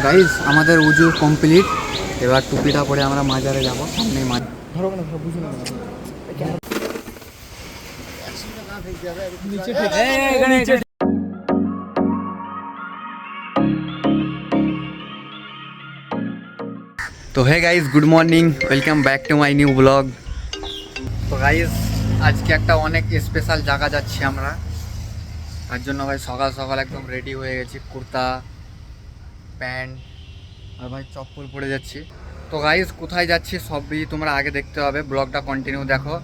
Guys আমাদের উজু complete. এবার টুপিটা পরে আমরা মাজারে যাব। সামনে মাজার। তো hey guys, good morning, welcome back to my new blog. তো গাইস আজকে একটা অনেক স্পেশাল জায়গা যাচ্ছি আমরা। তার জন্য ভাই সকাল সকাল একদম রেডি হয়ে গেছি, কুর্তা প্যান্ট আর ভাই চপ্পল পরে যাচ্ছি। তো গাইস কোথায় যাচ্ছি সবই তোমরা আগে দেখতে হবে, ব্লগটা কন্টিনিউ দেখো।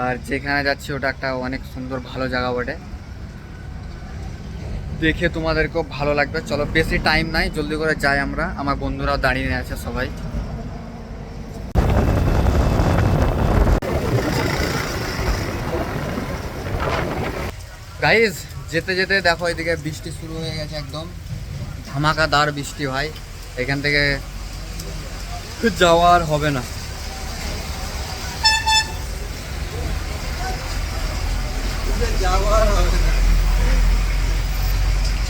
আর যেখানে যাচ্ছি ওটা একটা অনেক সুন্দর ভালো জায়গা বটে, দেখে তোমাদেরকেও ভালো লাগবে। চলো বেশি টাইম নাই, জলদি করে যাই আমরা। আমার বন্ধুরাও দাঁড়িয়ে আছে সবাই। গাইস যেতে যেতে দেখো এদিকে বৃষ্টি শুরু হয়ে গেছে, একদম ধামাকাদার বৃষ্টি ভাই। এখান থেকে যাওয়ার হবে না।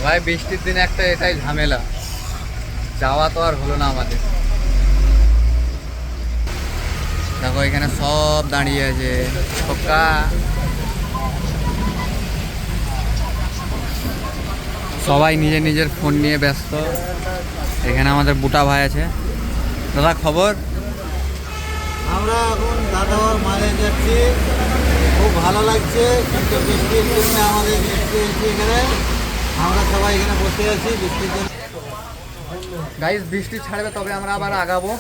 ভাই বৃষ্টির দিনে একটা এটাই ঝামেলা, যাওয়া তো আর হলো না আমাদের। দেখো এখানে সব দাঁড়িয়ে আছে, খোকা সবাই নিজের নিজের ফোন নিয়ে ব্যস্ত। এখানে আমাদের বুটা ভাই আছে। দাদা খবর? আমরা এখন দাদার মাঝে যাচ্ছি, খুব ভালো লাগছে। কিন্তু বৃষ্টির জন্য আমাদের বৃষ্টি হচ্ছে এখানে, আমরা সবাই এখানে বসে আছি বৃষ্টির জন্য। গাইস বৃষ্টি ছাড়বে তবে আমরা আবার আগাবো,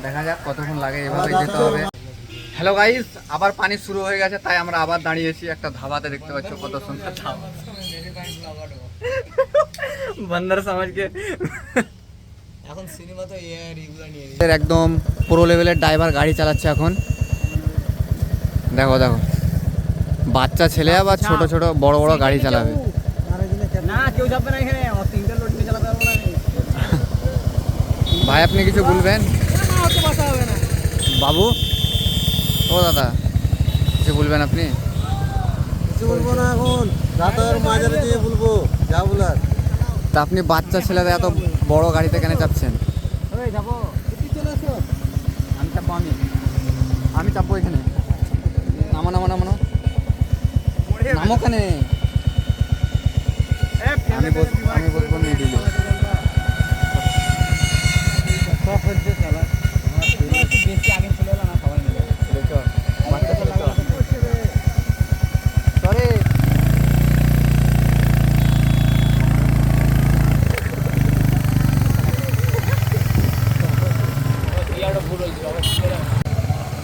দেখা যাক কতক্ষণ লাগে, এভাবে যেতে হবে। হ্যালো গাইস, আবার পানি শুরু হয়ে গেছে, তাই আমরা আবার দাঁড়িয়েছি একটা ধাবাতে। দেখতে পাচ্ছ কত সুন্দর ধাবা, বন্দর সমাজকে এখন সিনেমা তো একদম প্রো লেভেলের ড্রাইভার গাড়ি চালাচ্ছে এখন। দেখো দেখো বাচ্চা ছেলে আবার ছোট ছোট বড় বড় গাড়ি চালাবে। না কেউ যাবে না এখানে, সিঙ্গেল রোড নিয়ে চালাতে পারবো না। ভাই আপনি কিছু বলবেন? বাবু ও দাদা কিছু বলবেন আপনি? কিছু বলবো না, এখন দাদার মাঝারে দিয়ে বলবো যা বলার। তা আপনি বাচ্চা ছেলেদের এত বড় গাড়িতে কেন চাপছেন? যাবো চলে আসো। আমি চাপবো, আমি চাপবো এখানে। নামো নামো নামো নামো নামো ওখানে। আমি বসবো মিডিলে। সরি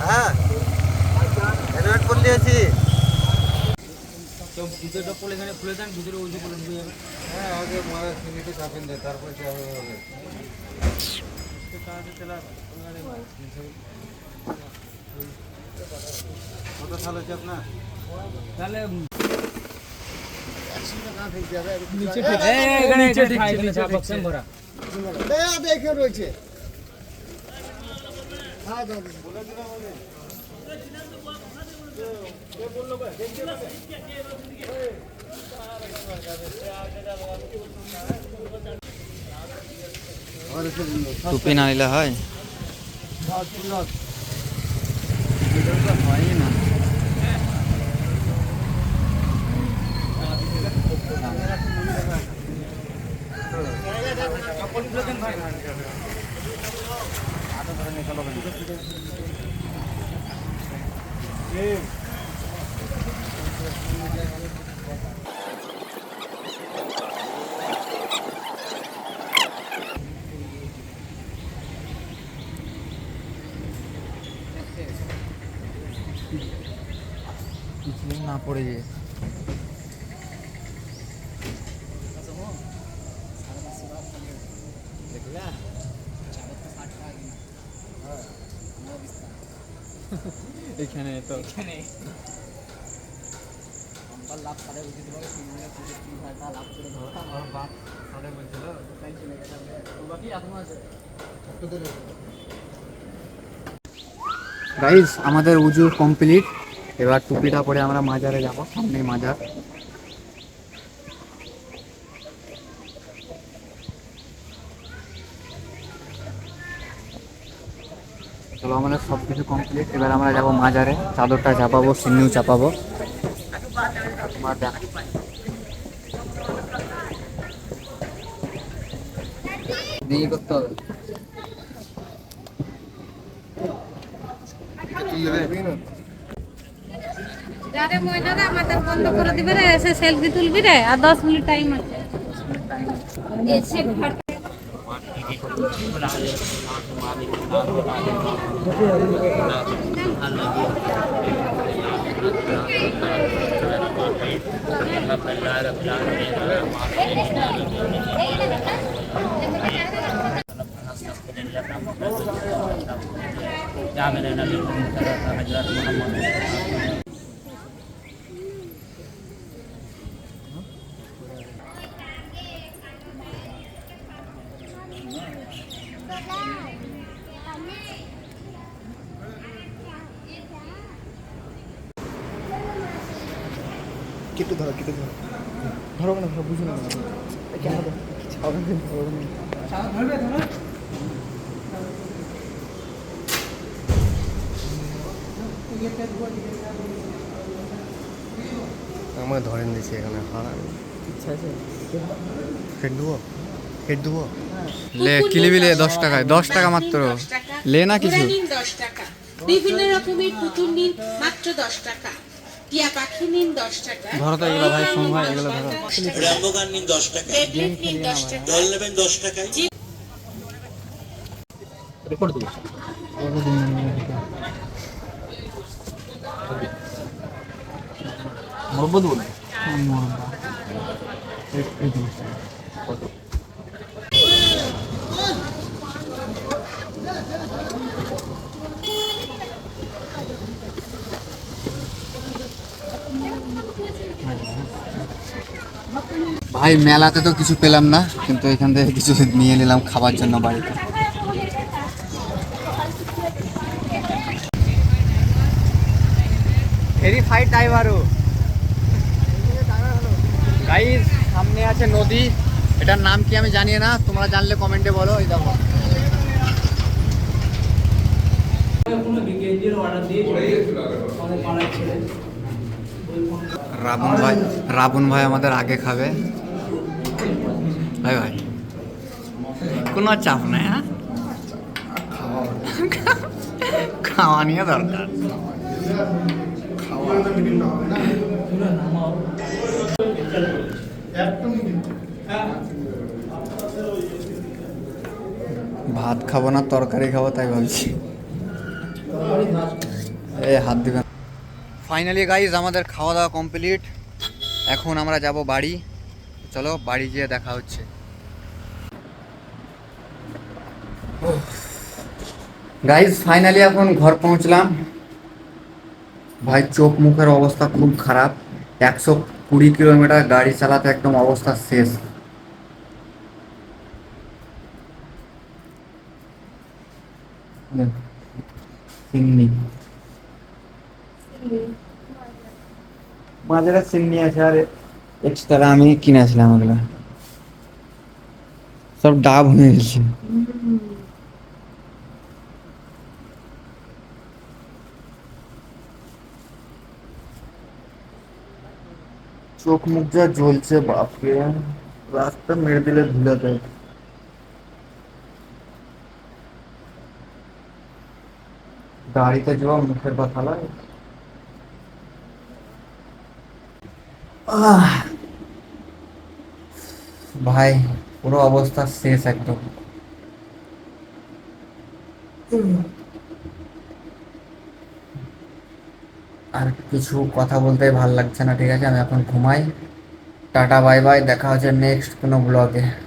হ্যাঁ হেলমেট পরলে আছি। ভিতরটা পড়ে এখানে খুলে দেন, ভিতরে উঁচু করে ঢুকে যাবে। হ্যাঁ আগে মারা সিনেটে চাপেন দেয়, তারপরে যা হবে হবে। কত সাল হচ্ছে আপনার? তাহলে নিচে ভরা দেখে রয়েছে। টুপি না নিলে হয়? হয় না। পিছলে না পড়ে যায়। এখানে তো লাভ সাড়ে বুঝতে পারে, 3 মিনিট 3 লাভ করে ধরো। আমার বাপ সাড়ে বলছিল তাই চলে গেছে। বাকি এখনো আছে। গাইস আমাদের উজু কমপ্লিট। এবার টুপিটা পরে আমরা মাজারে যাব, সামনে মাজার। চলো আমাদের সব কিছু কমপ্লিট। এবার আমরা যাবো মাজারে, চাদরটা চাপাবো, সিন্নিও চাপাবো। তোমার দেখ- দিয়ে করতে হবে। যারে মহিলারা আমাদের বন্ধ করে দিবে রে, এসে সেলফি তুলবি রে, আর 10 মিনিট টাইম আছে। এসে ঘর কেটে ধরো ধরো না ধরো বুঝে না কেন হবে আমাকে ধরেন দিয়েছি এখানে হারান ইচ্ছা আছে হেড দেবো লে কিলিবি লে 10 টাকায়, 10 টাকা মাত্র। লে না কিছু। ঘোড়া নিন 10 টাকা, বিভিন্ন রকমের পুতুল নিন মাত্র 10 টাকা, টিয়া পাখি নিন 10 টাকা, ধরো তো এগুলো ভাই, সোম ভাই এগুলো ধরো। র্যাম্বো গান নিন 10 টাকা, টেবলেট নিন 10 টাকা। ডল নেবেন 10 টাকায়। ভাই মেলাতে তো কিছু পেলাম না, কিন্তু এখান থেকে কিছু নিয়ে নিলাম খাবার জন্য বাড়িতে। ভেরিফাইড ড্রাইভারও গাইস, সামনে আছে নদী। এটার নাম কি আমি জানি না, তোমরা জানলে কমেন্টে বলো। এই দেখো রাবণ ভাই আমাদের আগে খাবে। ভাই ভাই কোনো চাপ নাই, হ্যাঁ খাওয়া নিয়ে দরকার। ভাত খাবো না, তরকারি খাবো, তাই ভাবছি। এই হাত দিবেন। ফাইনালি গাইজ আমাদের খাওয়া দাওয়া কমপ্লিট। এখন আমরা যাব বাড়ি। চলো বাড়ি গিয়ে দেখা হচ্ছে। গাইজ ফাইনালি এখন ঘর পৌঁছলাম। ভাই চোখ মুখের অবস্থা খুব খারাপ। 120 কিলোমিটার গাড়ি চালাতে একদম অবস্থা শেষ। সিন্নি মাঝেরা সিন্নি আছে, আর এক্সট্রা আমি কিনেছিলাম ওগুলো সব ডাব হয়ে গেছে। চোখ মুখ যা জ্বলছে বাপরে, রাস্তা মেরে দিলে ধুলাতে। গাড়িতে যাওয়া মুখের কথা লাগে। ভাই পুরো অবস্থা শেষ একদম। আর কিছু কথা বলতে ভাল লাগছে না। ঠিক আছে, আমি এখন ঘুমাই। টাটা বাই বাই, দেখা হচ্ছে নেক্সট কোনো ব্লগে।